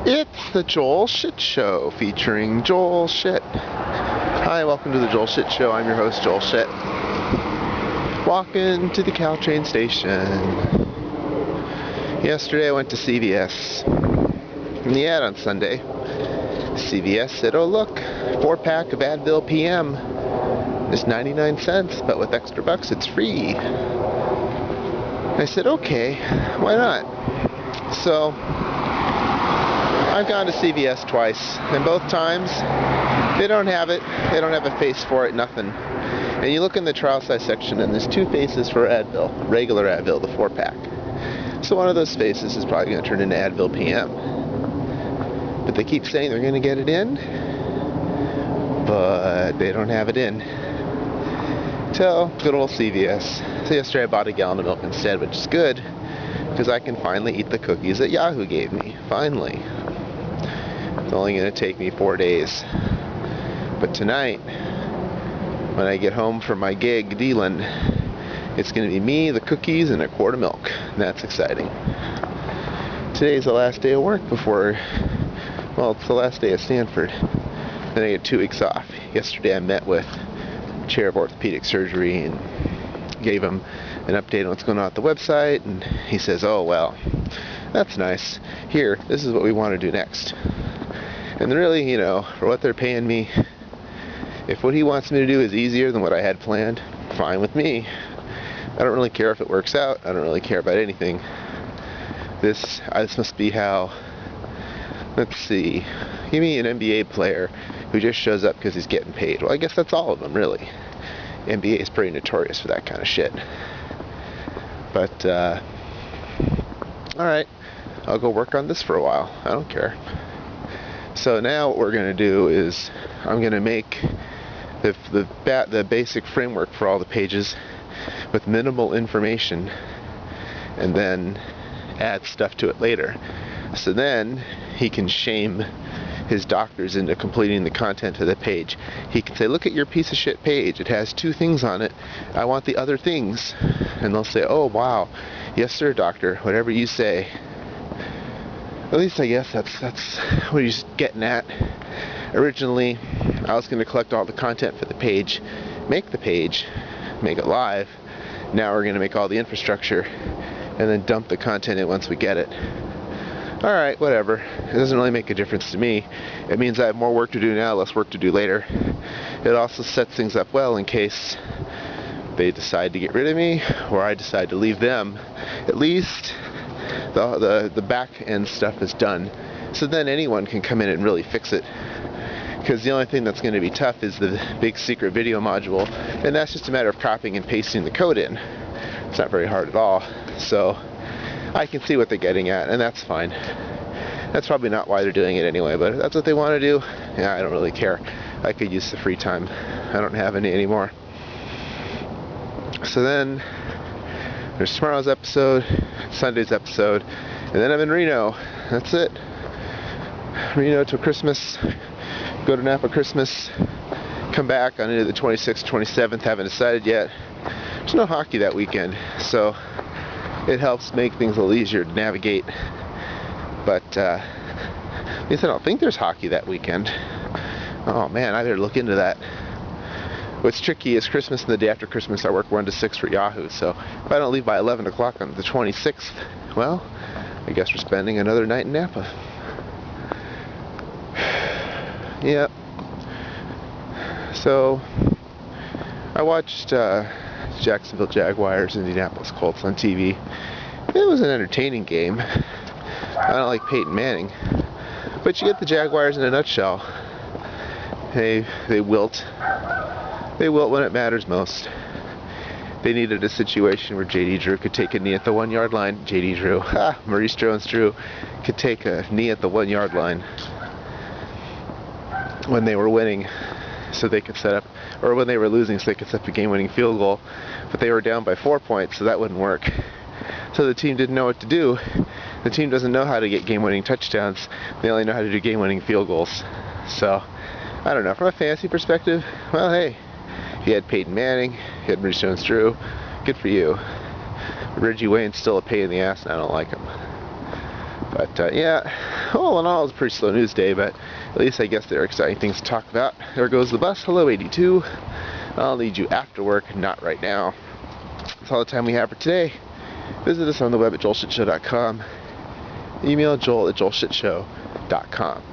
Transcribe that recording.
It's the Joel Shit Show featuring Joel Shit. Hi, welcome to the Joel Shit Show. I'm your host, Joel Shit. Walking to the Caltrain station. Yesterday I went to CVS. In the ad on Sunday, CVS said, oh look, 4-pack of Advil PM is 99 cents, but with extra bucks it's free. I said, okay, why not? So, I've gone to CVS twice, and both times, they don't have it. They don't have a face for it, nothing. And you look in the trial size section, and there's two faces for Advil, regular Advil, the 4-pack. So one of those faces is probably going to turn into Advil PM. But they keep saying they're going to get it in, but they don't have it in. So, good old CVS. So yesterday I bought a gallon of milk instead, which is good, because I can finally eat the cookies that Yahoo gave me. Finally. It's only going to take me 4 days. But tonight, when I get home from my gig dealing, it's going to be me, the cookies, and a quart of milk. And that's exciting. Today's the last day of work before, well, it's the last day of Stanford. Then I get 2 weeks off. Yesterday I met with chair of orthopedic surgery and gave him an update on what's going on at the website, and he says, oh well, that's nice. Here, this is what we want to do next. And really, you know, for what they're paying me, if what he wants me to do is easier than what I had planned, fine with me. I don't really care if it works out. I don't really care about anything. This must be how, let's see, give me an NBA player who just shows up because he's getting paid. Well, I guess that's all of them, really. NBA is pretty notorious for that kind of shit. But, alright, I'll go work on this for a while. I don't care. So now what we're going to do is I'm going to make the basic framework for all the pages with minimal information and then add stuff to it later. So then he can shame his doctors into completing the content of the page. He can say, look at your piece of shit page. It has 2 things on it. I want the other things. And they'll say, oh wow, yes sir doctor, whatever you say. At least I guess that's what he's getting at. Originally, I was going to collect all the content for the page, make the page, make it live. Now we're going to make all the infrastructure and then dump the content in once we get it. Alright, whatever. It doesn't really make a difference to me. It means I have more work to do now, less work to do later. It also sets things up well in case they decide to get rid of me or I decide to leave them. At least the back end stuff is done. So then anyone can come in and really fix it. Because the only thing that's going to be tough is the big secret video module. And that's just a matter of copying and pasting the code in. It's not very hard at all. So I can see what they're getting at, and that's fine. That's probably not why they're doing it anyway, but if that's what they want to do, yeah, I don't really care. I could use the free time. I don't have any anymore. So then, there's tomorrow's episode, Sunday's episode, and then I'm in Reno. That's it. Reno till Christmas. Go to Napa Christmas. Come back on into the 26th, 27th. Haven't decided yet. There's no hockey that weekend, so it helps make things a little easier to navigate. But at least I don't think there's hockey that weekend. Oh man, I better look into that. What's tricky is Christmas and the day after Christmas I work 1 to 6 for Yahoo, so if I don't leave by 11 o'clock on the 26th, well, I guess we're spending another night in Napa. Yep. So I watched Jacksonville Jaguars and Indianapolis Colts on TV. It was an entertaining game. I don't like Peyton Manning, but you get the Jaguars in a nutshell. They wilt. They wilt when it matters most. They needed a situation where J.D. Drew could take a knee at the 1-yard line. J.D. Drew, Maurice Jones-Drew could take a knee at the 1-yard line when they were winning, so they could set up, or when they were losing, so they could set up a game-winning field goal. But they were down by 4 points, so that wouldn't work. So the team didn't know what to do. The team doesn't know how to get game-winning touchdowns. They only know how to do game-winning field goals. So, I don't know. From a fantasy perspective, well, hey, you had Peyton Manning, you had Maurice Jones-Drew. Good for you. Reggie Wayne's still a pain in the ass, and I don't like him. But yeah, all in all, it was a pretty slow news day, but at least I guess there are exciting things to talk about. There goes the bus. Hello, 82. I'll need you after work, not right now. That's all the time we have for today. Visit us on the web at joelshitshow.com. Email joel@joelshitshow.com.